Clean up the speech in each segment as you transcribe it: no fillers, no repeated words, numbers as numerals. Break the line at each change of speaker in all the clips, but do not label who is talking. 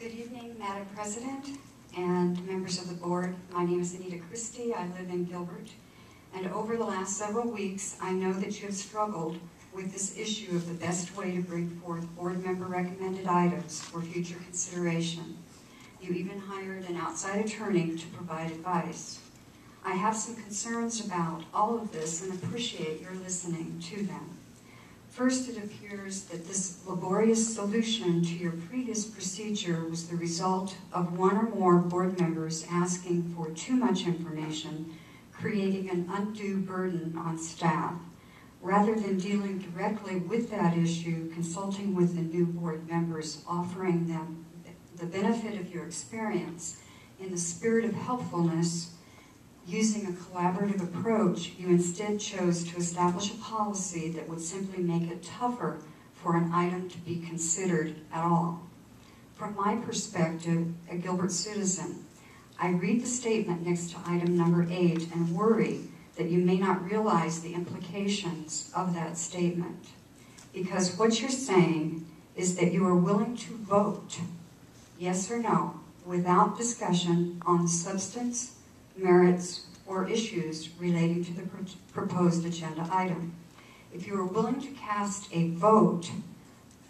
Good evening, Madam President and members of the board. My name is Anita Christy. I live in Gilbert. And over the last several weeks, I know that you have struggled with this issue of the best way to bring forth board member recommended items for future consideration. You even hired an outside attorney to provide advice. I have some concerns about all of this and appreciate your listening to them. First, it appears that this laborious solution to your previous procedure was the result of one or more board members asking for too much information, creating an undue burden on staff. Rather than dealing directly with that issue, consulting with the new board members, offering them the benefit of your experience in the spirit of helpfulness, using a collaborative approach, you instead chose to establish a policy that would simply make it tougher for an item to be considered at all. From my perspective, a Gilbert citizen, I read the statement next to item number 8 and worry that you may not realize the implications of that statement. Because what you're saying is that you are willing to vote, yes or no, without discussion on the substance, merits, or issues relating to the proposed agenda item. If you are willing to cast a vote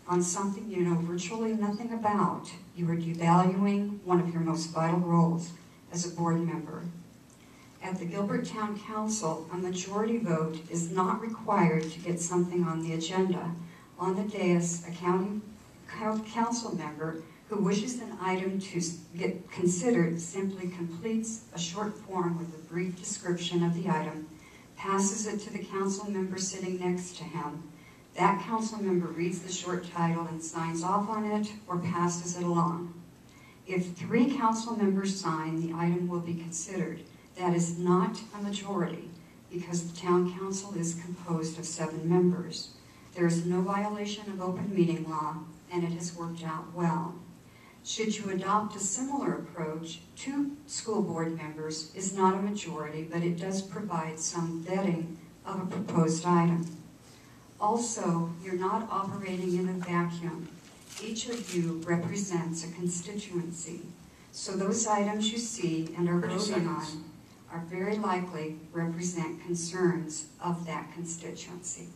on something you know virtually nothing about, you are devaluing one of your most vital roles as a board member. At the Gilbert Town Council, a majority vote is not required to get something on the agenda. On the dais, a county council member who wishes an item to get considered simply completes a short form with a brief description of the item, passes it to the council member sitting next to him. That council member reads the short title and signs off on it or passes it along. If 3 council members sign, the item will be considered. That is not a majority because the town council is composed of 7 members. There is no violation of open meeting law, and it has worked out well. Should you adopt a similar approach, 2 school board members is not a majority, but it does provide some vetting of a proposed item. Also, you're not operating in a vacuum. Each of you represents a constituency. So those items you see and are voting on are very likely represent concerns of that constituency.